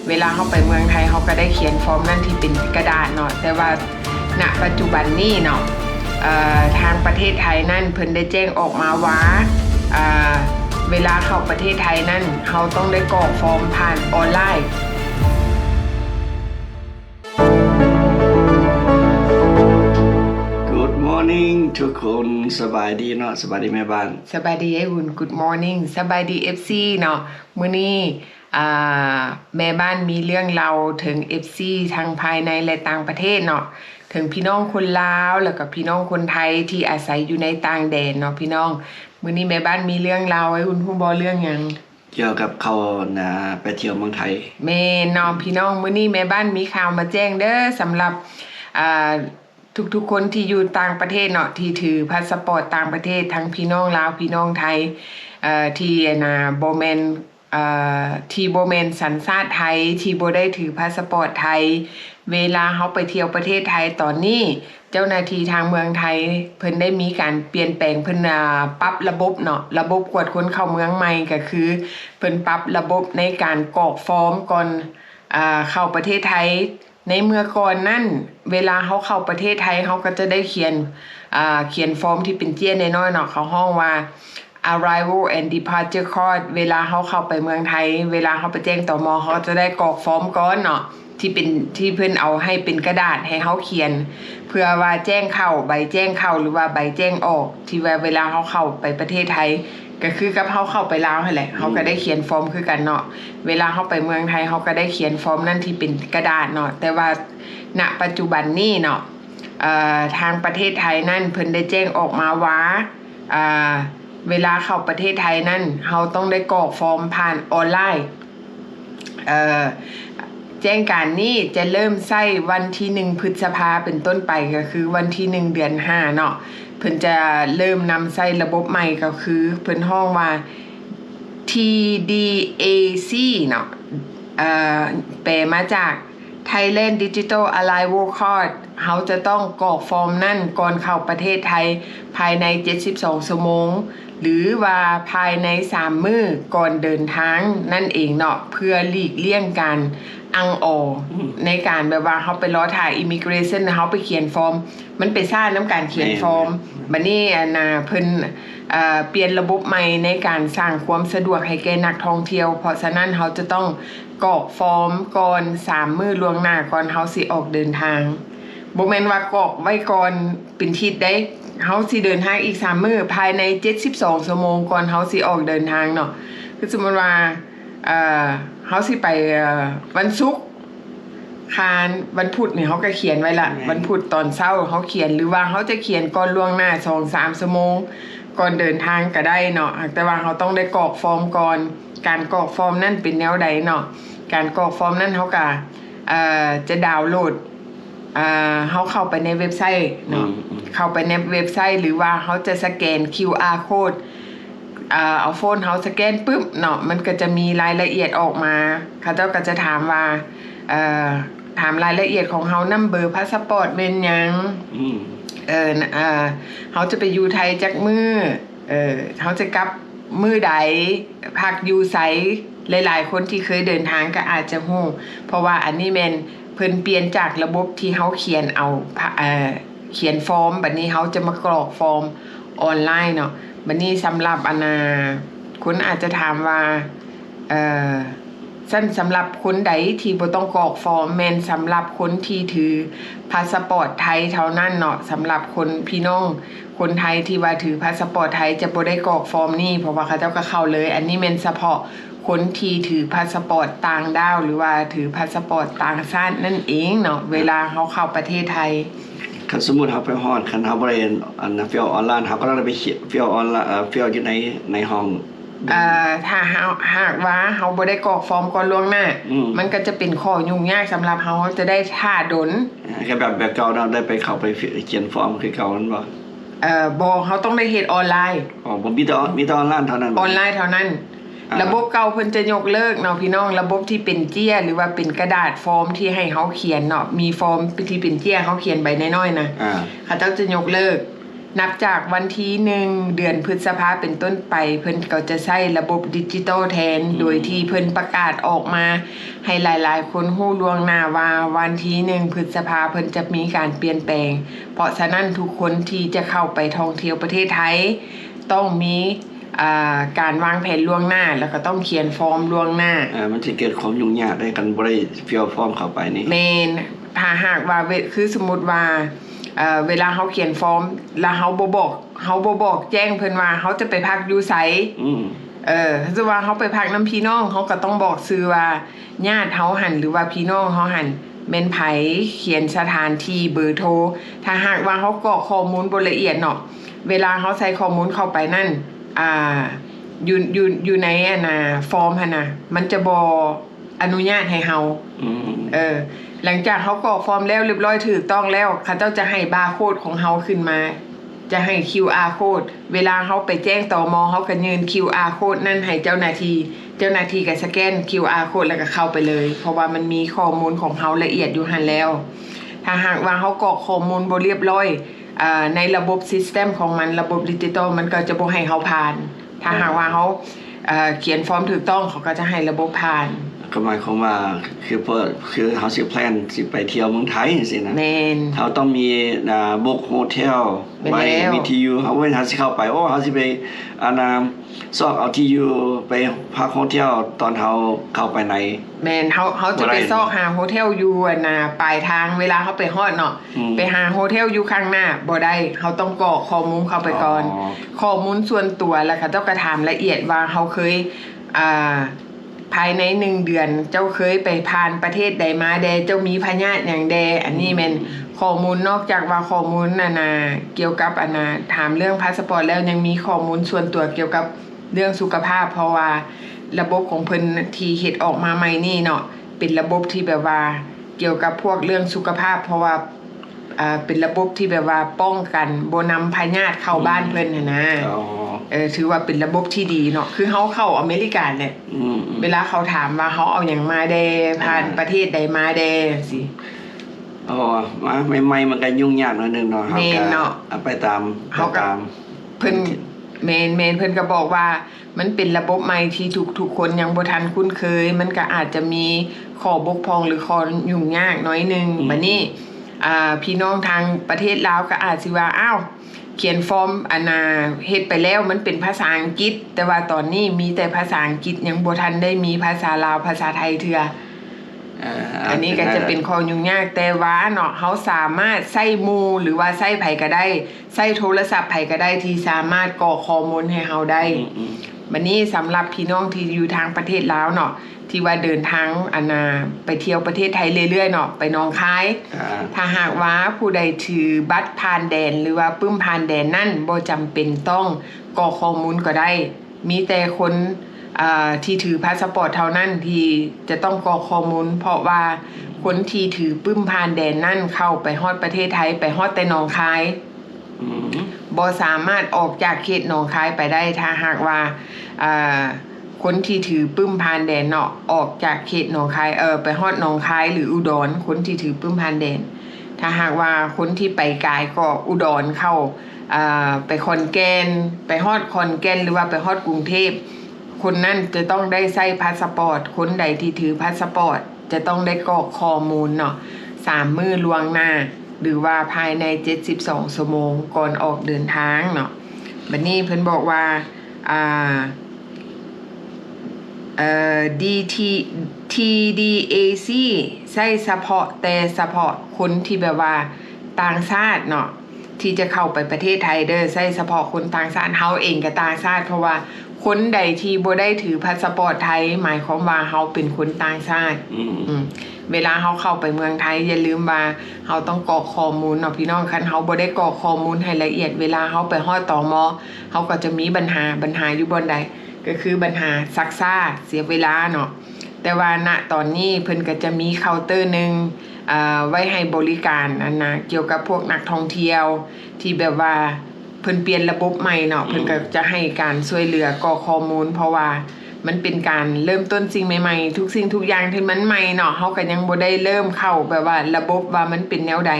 เวลาเขาไปเมืองไทยเขาก็ได้เขียนฟอร์มนั่นที่เป็นกระดาษเนาะแต่ว่าณปัจจุบันนี้เนาะทางประเทศไทยนั่นเพิ่นได้แจ้งออกมาว่าเวลาเข้าประเทศไทยนั่นเขาต้องได้กรอกฟอร์มผ่านออนไลน์Morning ทุกคนสบายดีเนาะสบายดีแม่บ้านสบายดีไอ้หุ่น Good morning สบายดี FC เนาะมื้อนี้แม่บ้านมีเรื่องเราถึง FC ทั้งภายในและต่างประเทศเนาะถึงพี่น้องคนลาวแล้วก็พี่น้องคนไทยที่อาศัยอยู่ในต่างแดนเนาะพี่น้องมื้อนี้แม่บ้านมีเรื่องเราไอ้หุ่นฮู้บ่เรื่องหยังเกี่ยวกับเขาไปเที่ยวเมืองไทยแม่น้องพี่น้องมื้อนี้แม่บ้านมีข่าวมาแจ้งเด้อสำหรับทุกคนที่อยู่ต่างประเทศเนาะที่ถือพาสปอร์ตต่างประเทศทั้งพี่น้องลาวพี่น้องไทยที่บ่แม่นที่บ่แม่นสัญชาติไทยที่บ่ได้ถือพาสปอร์ตไทยเวลาเฮาไปเที่ยวประเทศไทยตอนนี้เจ้าหน้าที่ทางเมืองไทยเพิ่นได้มีการเปลี่ยนแปลงเพิ่นปรับระบบเนาะระบบกวดคนเข้าเมืองใหม่ก็คือเพิ่นปรับระบบในการกรอกฟอร์มก่อนเข้าประเทศไทยในเมื่อก่อนนั่นเวลาเขาเข้าประเทศไทยเขาก็จะได้เขียนฟอร์มที่เป็นเจี้ยน้อยๆเนาะเขาห้องว่า arrival and departure card เวลาเขาเข้าไปเมืองไทยเวลาเขาไปแจ้งตม.เขาจะได้กรอกฟอร์มก่อนเนาะที่เป็นที่เพิ่นเอาให้เป็นกระดาษให้เขาเขียนเพื่อว่าแจ้งเข้าใบแจ้งเข้าหรือว่าใบแจ้งออกที่ว่าเวลาเขาเข้าไปประเทศไทยก็คือกับเขาเข้าไปลาวนั่นแหละเขาก็ได้เขียนฟอร์มคือกันเนาะเวลาเขาไปเมืองไทยเขาก็ได้เขียนฟอร์มนั่นที่เป็นกระดาษเนาะแต่ว่าณปัจจุบันนี้เนาะทางประเทศไทยนั่นเพิ่นได้แจ้งออกมาว่าเวลาเข้าประเทศไทยนั่นเขาต้องได้กรอกฟอร์มผ่านออนไลน์แจ้งการนี้จะเริ่มใช้วันที่1 พฤษภาเป็นต้นไปก็คือวันที่1 เดือน 5เนาะเพิ่นจะเริ่มนำใช้ระบบใหม่ก็คือเพิ่นห้องว่า TDAC เนาะแปลมาจาก Thailand Digital Arrival Card เขาจะต้องกรอกฟอร์มนั่นก่อนเข้าประเทศไทยภายใน72 ชั่วโมงหรือว่าภายใน3 มื้อก่อนเดินทางนั่นเองเนาะเพื่อหลีกเลี่ยงการอังออในการแบบว่าเขาไปรอถ่าย immigration เขาไปเขียนฟอร์มมันไปซ่าน้ำการเขียนฟอร์มบัดนี้เพิ่นเปลี่ยนระบบใหม่ในการสร้างความสะดวกให้แก่นักท่องเที่ยวเพราะฉะนั้นเขาจะต้องกรอกฟอร์มก่อน3 มื้อล่วงหน้าก่อนเขาสิออกเดินทางบ่แม่นว่ากรอกไว้ก่อนเป็นทิศได้เฮาสิเดินทางอีก3 มื้อภายใน72 ชั่วโมงก่อนเฮาสิออกเดินทางเนาะคือสมมุติว่าเฮาสิไปวันศุกร์คารวันพุธนี่เฮาก็เขียนไว้ละวันพุธตอนเช้าเฮาเขียนหรือว่าเฮาจะเขียนก่อนล่วงหน้า 2-3 ชั่วโมงก่อนเดินทางก็ได้เนาะแต่ว่าเฮาต้องได้กรอกฟอร์มก่อนการกรอกฟอร์มนั่นเป็นแนวใดเนาะการกรอกฟอร์มนั่นเฮาก็จะดาวน์โหลดเขาเข้าไปในเว็บไซต์เนาะเข้าไปในเว็บไซต์หรือว่าเขาจะสแกน QR code เอาโฟนเขาสแกนปึ๊บเนาะมันก็จะมีรายละเอียดออกมาเขาเจ้าก็จะถามว่าถามรายละเอียดของเขานำเบอร์พาสปอร์ตเป็นหยังเขาจะไปอยู่ไทยจักมื้อเขาจะกลับมื้อใดพักอยู่ไสหลายๆคนที่เคยเดินทางก็อาจจะฮู้เพราะว่าอันนี้แม่นเพิ่นเปลี่ยนจากระบบที่เฮาเขียนเอาเขียนฟอร์มบัดนี้เฮาจะมากรอกฟอร์มออนไลน์เนาะบัดนี้สำหรับคุณอาจจะถามว่าสำหรับคนใดที่บ่ต้องกรอกฟอร์มแม่นสำหรับคนที่ถือพาสปอร์ตไทยเท่านั้นเนาะสำหรับคนพี่น้องคนไทยที่ว่าถือพาสปอร์ตไทยจะบ่ได้กรอกฟอร์มนี้เพราะว่าเขาเจ้าก็เข้าเลยอันนี้แม่นเฉพาะคนที่ถือพาสปอร์ตต่างดาวหรือว่าถือพาสปอร์ตต่างชาตินั่นเองเนาะเวลาเขาเข้าประเทศไทยคันสมมุติเฮาไปฮอดคันเฮาบ่ได้เฟียออนไลน์เฮาก็ต้องไปเฟียออนไลน์เฟียอยู่ในห้องถ้าหากว่าเฮาบ่ได้กรอกฟอร์มก่อนล่วงหน้ามันก็จะเป็นข้อยุ่งยากสำหรับเฮาจะได้ท่าดนแค่แบบเก่าเราได้ไปเข้าไปเขียนฟอร์มคือเก่านั้นบ่บ่เฮาต้องได้เฮ็ดออนไลน์บ่มีแต่ออนไลน์เท่านั้นออนไลน์เท่านั้นระบบเก่าเพิ่นจะยกเลิกเนาะพี่น้องระบบที่เป็นเจี้ยหรือว่าเป็นกระดาษฟอร์มที่ให้เฮาเขียนเนาะมีฟอร์มที่เป็นเจี้ยเฮาเขียนใบน้อยๆนะเขาเจ้าจะยกเลิก นับจากวันที่1เดือนพฤษภาเป็นต้นไปเพิ่นก็จะใช้ระบบดิจิตอลแทนโดยที่เพิ่นประกาศออกมาให้หลายๆคนรู้ล่วงหน้าว่าวันที่1พฤษภาเพิ่นจะมีการเปลี่ยนแปลงเพราะฉะนั้นทุกคนที่จะเข้าไปท่องเที่ยวประเทศไทยต้องมีการวางแผนล่วงหน้าแล้วก็ต้องเขียนฟอร์มล่วงหน้ามันสิเกิดความยุ่งยากได้กันบ่ได้เฟี้ยวฟ้อมเข้าไปนี่แม่นถ้าหากว่าคือสมมุติว่าเวลาเฮาเขียนฟอร์มแล้วเฮาบ่บอกแจ้งเพิ่นว่าเฮาจะไปพักอยู่ไสคือว่าเฮาไปพักนำพี่น้องเฮาก็ต้องบอกชื่อว่าญาติเฮาหั่นหรือว่าพี่น้องเฮาหั่นแม่นไผเขียนสถานที่เบอร์โทรถ้าหากว่าเฮากรอกข้อมูลบ่ละเอียดเนาะเวลาเฮาใส่ข้อมูลเข้าไปนั่นอยู่ในฟอร์มหั่นน่ะมันจะบ่อนุญาตให้เฮาหลังจากเฮากรอกฟอร์มแล้วเรียบร้อยถูกต้องแล้วเขาเจ้าจะให้บาร์โค้ดของเฮาขึ้นมาจะให้ QR โค้ดเวลาเฮาไปแจ้งตม.เฮาก็ยื่น QR โค้ดนั่นให้เจ้าหน้าที่ก็สแกน QR โค้ดแล้วก็เข้าไปเลยเพราะว่ามันมีข้อมูลของเฮาละเอียดอยู่หั่นแล้วถ้าหากว่าเฮากรอกข้อมูลบ่เรียบร้อยในระบบซิสเต็มของมันระบบดิจิตอลมันก็จะบ่ให้เฮาผ่านถ้าหากว่าเฮาเขียนฟอร์มถูกต้องเขาก็จะให้ระบบผ่านก็หมายความว่าคือเฮาสิแพลนสิไปเที่ยวเมืองไทยจังซี่นะแม่นเฮาต้องมีบุ๊กโฮเทลไว้มีที่อยู่เฮาเว้นเฮาสิเข้าไปเฮาสิไปซอกเอาที่อยู่ไปพักโฮเทลตอนเฮาเข้าไปในแม่นเฮาจะไปซอกหาโฮเทลอยู่ปลายทางเวลาเฮาไปฮอดเนาะไปหาโฮเทลอยู่ข้างหน้าบ่ได้เฮาต้องกรอกข้อมูลเข้าไปก่อนข้อมูลส่วนตัวแล้วเขาเจ้าก็ถามละเอียดว่าเฮาเคยภายใน1เดือนเจ้าเคยไปผ่านประเทศใดมาแดเจ้ามีพยาธิหยังแดอันนี้แม่นข้อมูลนอกจากว่าข้อมูลเกี่ยวกับถามเรื่องพาสปอร์ตแล้วยังมีข้อมูลส่วนตัวเกี่ยวกับเรื่องสุขภาพเพราะว่าระบบของเพิ่นที่เฮ็ดออกมาใหม่นี่เนาะเป็นระบบที่แบบว่าเกี่ยวกับพวกเรื่องสุขภาพเพราะว่าเป็นระบบที่แบบว่าป้องกันบ่นำพยาธิเข้าบ้านเพิ่นนะถือว่าเป็นระบบที่ดีเนาะคือเฮาเข้าอเมริกาเนี่ยเวลาเขาถามว่าเฮาเอาหยังมาแดผ่านประเทศใดมาแดสิมาใหม่ๆมันก็ยุ่งยากหน่อยนึงเนาะเฮาก็ไปตามเพิ่นแม่นเพิ่นก็บอกว่ามันเป็นระบบใหม่ที่ทุกคนยังบ่ทันคุ้นเคยมันก็อาจจะมีข้อบกพร่องหรือข้อยุ่งยากน้อยนึงบัดนี้พี่น้องทางประเทศลาวก็อาจสิว่าอ้าวเขียนฟอร์มเฮ็ดไปแล้วมันเป็นภาษาอังกฤษแต่ว่าตอนนี้มีแต่ภาษาอังกฤษยังบ่ทันได้มีภาษาลาวภาษาไทยเทื่ออันนี้ก็จะเป็นข้อยุ่งยากแต่ว่าเนาะเฮาสามารถใช้หมู่หรือว่าใช้ไผก็ได้ใช้โทรศัพท์ไผก็ได้ที่สามารถกรอกข้อมูลให้เฮาได้บัดนี้สำหรับพี่น้องที่อยู่ทางประเทศลาวเนาะที่ว่าเดินทางไปเที่ยวประเทศไทยเรื่อยๆเนาะไปหนองคายถ้าหากว่าผู้ใดถือบัตรผ่านแดนหรือว่าปึ้มผ่านแดนนั่นบ่จำเป็นต้องกรอกข้อมูลก็ได้มีแต่คนที่ถือพาสปอร์ตเท่านั้นที่จะต้องกรอกข้อมูลเพราะว่าคนที่ถือปึ้มผ่านแดนนั่นเข้าไปฮอดประเทศไทยไปฮอดแต่หนองคายบ่สามารถออกจากเขตหนองคายไปได้ถ้าหากว่าคนที่ถือปึ้มผ่านแดนเนาะออกจากเขตหนองคายไปฮอดหนองคายหรืออุดรคนที่ถือปึ้มผ่านแดนถ้าหากว่าคนที่ไปไกลก็อุดรเข้าไปขอนแก่นไปฮอดขอนแก่นหรือว่าไปฮอดกรุงเทพคนนั้นจะต้องได้ใช้พาสปอร์ตคนใดที่ถือพาสปอร์ตจะต้องได้กรอกข้อมูลเนาะ3 มื้อล่วงหน้าหรือว่าภายใน72ชั่วโมงก่อนออกเดินทางเนาะบัดนี้เพิ่นบอกว่าTDAC ใช้เฉพาะคนที่แบบว่าต่างชาติเนาะที่จะเข้าไปประเทศไทยเด้อใช้เฉพาะคนต่างชาติเฮาเองก็ต่างชาติเพราะว่าคนใดที่บ่ได้ถือพาสปอร์ตไทยหมายความว่าเฮาเป็นคนต่างชาติเวลาเฮาเข้าไปเมืองไทยอย่าลืมว่าเฮาต้องกรอกข้อมูลเนาะพี่น้องคันเฮาบ่ได้กรอกข้อมูลให้ละเอียดเวลาเฮาไปฮอดตม.เฮาก็จะมีปัญหาอยู่บ่อนใดก็คือปัญหาซักซ่าเสียเวลาเนาะแต่ว่าณตอนนี้เพิ่นก็จะมีเคาน์เตอร์นึงไว้ให้บริการเกี่ยวกับพวกนักท่องเที่ยวที่แบบว่าเพิ่นเปลี่ยนระบบใหม่เนาะเพิ่นก็จะให้การช่วยเหลือกรอกข้อมูลเพราะว่ามันเป็นการเริ่มต้นสิ่งใหม่ๆทุกสิ่งทุกอย่างที่มันใหม่เนาะเฮาก็ยังบ่ได้เริ่มเข้าแบบว่าระบบว่ามันเป็นแนวใด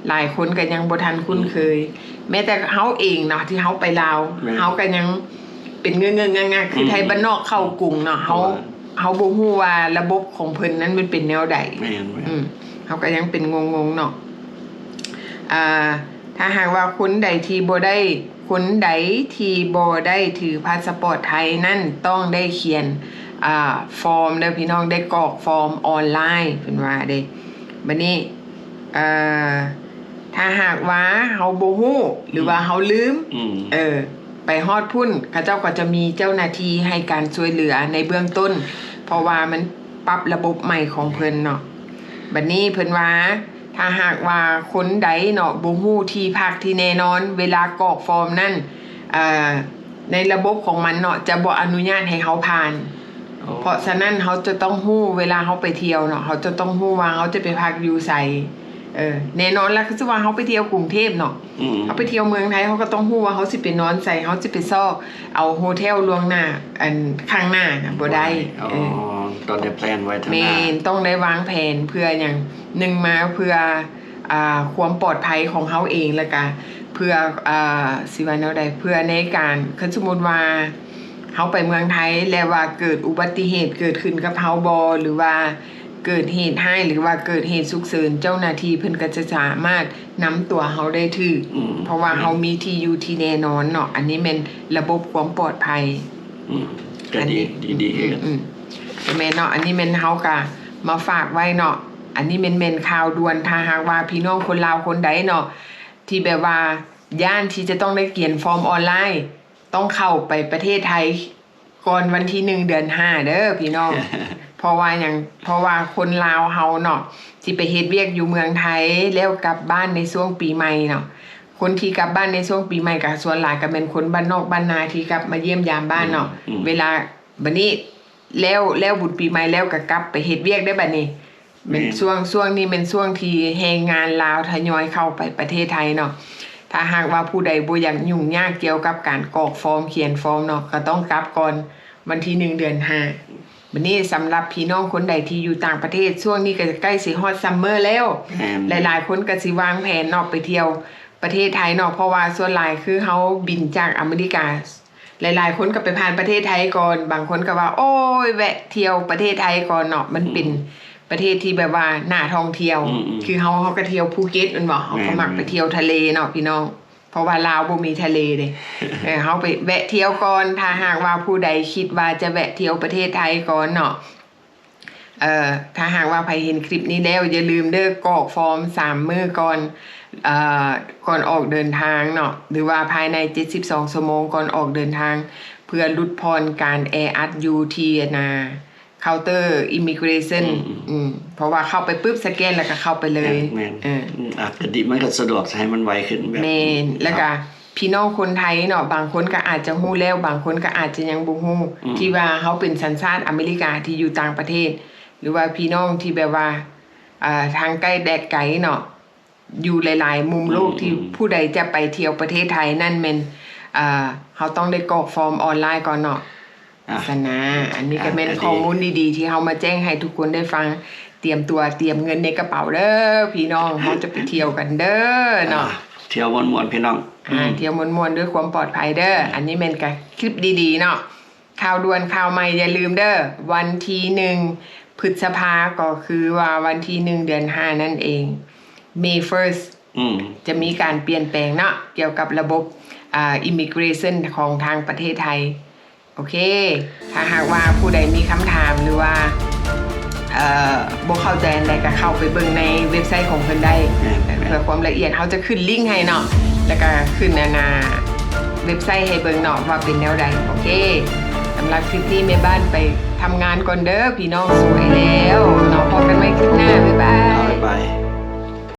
หลายคนก็ยังบ่ทันคุ้นเคย แม้แต่เฮาเองเนาะที่เฮาไปลาวเฮาก็ยังเป็นเงื้อๆๆคือไทยบ้านนอกเข้ากรุงเนาะเฮาบ่ฮู้ว่าระบบของเพิ่นนั้นมันเป็นแนวใดเฮาก็ยังเป็นงงๆเนาะถ้าหากว่าคนใดที่บ่ได้ถือพาสปอร์ตไทยนั่นต้องได้เขียนฟอร์มเด้อพี่น้องได้กรอกฟอร์มออนไลน์เพิ่นว่าเด้บัดนี้ถ้าหากว่าเฮาบ่ฮู้หรือว่าเฮาลืมไปฮอดพุ่นเขาเจ้าก็จะมีเจ้าหน้าที่ให้การช่วยเหลือในเบื้องต้นเพราะว่ามันปรับระบบใหม่ของเพิ่นเนาะบัดนี้เพิ่นว่าถ้าหากว่าคนใดเนาะบ่ฮู้ที่พักที่แน่นอนเวลากรอกฟอร์มนั่นในระบบของมันเนาะจะบ่อนุญาตให้เฮาผ่านเพราะฉะนั้นเฮาจะต้องฮู้เวลาเฮาไปเที่ยวเนาะเฮาจะต้องฮู้ว่าเฮาจะไปพักอยู่ไสแน่นอนแล้วคือว่าเฮาไปเที่ยวกรุงเทพเนาะเฮาไปเที่ยวเมืองไทยเฮาก็ต้องฮู้ว่าเฮาสิไปนอนไสเฮาสิไปซอกเอาโฮเทลล่วงหน้าอันข้างหน้าน่ะบ่ได้ต้องได้แพลนไว้ทั้งหน้าแม่นต้องได้วางแผนเพื่อหยัง1มาเพื่อความปลอดภัยของเฮาเองแล้วก็เพื่อสิว่าแนวใดเพื่อในการคือสมมุติว่าเฮาไปเมืองไทยแล้วว่าเกิดอุบัติเหตุเกิดขึ้นกับเฮาบ่หรือว่าเกิดเหตุให้หรือว่าเกิดเหตุฉุกเฉินเจ้าหน้าที่เพิ่นก็จะสามารถนำตัวเฮาได้ถึกเพราะว่าเฮามีที่อยู่ที่แน่นอนเนาะอันนี้เป็นระบบความปลอดภัยก็ดีแม่เนาะอันนี้แม่นเฮาก็มาฝากไว้เนาะอันนี้แม่นข่าวด่วนถ้าหากว่าพี่น้องคนลาวคนใดเนาะที่แบบว่าย่านที่จะต้องได้เขียนฟอร์มออนไลน์ต้องเข้าไปประเทศไทยก่อนวันที่1เดือน5เด้อพี่น้อง เพราะว่าคนลาวเฮาเนาะที่ไปเฮ็ดเวียกอยู่เมืองไทยแล้วกลับบ้านในช่วงปีใหม่เนาะคนที่กลับบ้านในช่วงปีใหม่ก็ส่วนหลายก็เป็นคนบ้านนอกบ้านนาที่กลับมาเยี่ยมยามบ้านเนาะเวลาบัดนี้แล้วบุญปีใหม่แล้วก็กลับไปเฮ็ดเวียกได้บัดนี้เป็นช่วงนี้เป็นช่วงที่แรงงานลาวทยอยเข้าไปประเทศไทยเนาะถ้าหากว่าผู้ใดบ่อยากยุ่งยากเกี่ยวกับการกรอกฟอร์มเขียนฟอร์มเนาะก็ต้องกลับก่อนวันที่1เดือน5บัดนี้สำหรับพี่น้องคนใดที่อยู่ต่างประเทศช่วงนี้ก็ใกล้สิฮอดซัมเมอร์แล้วหลายๆคนก็สิวางแผนเนาะไปเที่ยวประเทศไทยเนาะเพราะว่าส่วนหลายคือเฮาบินจากอเมริกาหลายๆคนก็ไปผ่านประเทศไทยก่อนบางคนก็ว่าโอ้ยแวะเที่ยวประเทศไทยก่อนเนาะมันเป็นประเทศที่แบบว่าน่าท่องเที่ยวคือเฮาก็เที่ยวภูเก็ตแม่นบ่เฮาก็มักไปเที่ยวทะเลเนาะพี่น้องเพราะว่าลาวบ่มีทะเลเด้เฮาไปแวะเที่ยวก่อนถ้าหากว่าผู้ใดคิดว่าจะแวะเที่ยวประเทศไทยก่อนเนาะถ้าหากว่าใครเห็นคลิปนี้แล้วอย่าลืมเด้อกรอกฟอร์ม3มื้อก่อนก่อนออกเดินทางเนาะหรือว่าภายใน72ชั่วโมงก่อนออกเดินทางเพื่อลดพรการแออัดอยู่ที่เคาน์เตอร์อิมิเกรชั่นเพราะว่าเข้าไปปุ๊บสแกนแล้วก็เข้าไปเลยก็ดีมันก็สะดวกให้มันไวขึ้นแบบแม่นแล้วก็พี่น้องคนไทยเนาะบางคนก็อาจจะฮู้แล้วบางคนก็อาจจะยังบ่ฮู้ที่ว่าเฮาเป็นสัญชาติอเมริกาที่อยู่ต่างประเทศหรือว่าพี่น้องที่แบบว่าทางใกล้แดดไกลเนาะอยู่หลายๆมุมโลกที่ผู้ใดจะไปเที่ยวประเทศไทยนั่นแม่นเฮาต้องได้กรอกฟอร์มออนไลน์ก่อนเนาะสนะอันนี้ก็เป็นข้อมูลดีๆที่เฮามาแจ้งให้ทุกคนได้ฟังเตรียมตัวเตรียมเงินในกระเป๋าเด้อพี่น้องเฮาจะไปเที่ยวกันเด้อเนาะเที่ยวม่วนๆพี่น้องเที่ยวม่วนๆด้วยความปลอดภัยเด้ออันนี้แม่นก็คลิปดีๆเนาะข่าวด่วนข่าวใหม่อย่าลืมเด้อวันที่1พฤษภาก็คือว่าวันที่1เดือน5นั่นเอง May 1st จะมีการเปลี่ยนแปลงเนาะเกี่ยวกับระบบimmigration ของทางประเทศไทยโอเคถ้าหากว่าผู้ใดมีคำถามหรือว่าบ่เข้าใจอันใดก็เข้าไปเบิ่งในเว็บไซต์ของเพิ่นได้เพื่อความละเอียดเขาจะขึ้นลิงก์ให้เนาะแล้วก็ขึ้นเว็บไซต์ให้เบิ่งเนาะว่าเป็นแนวใดโอเคสำหรับคลิปนี้แม่บ้านไปทำงานก่อนเด้อพี่น้องสวยแล้วเนาะพบกันใหม่คลิปหน้าบ๊ายบาย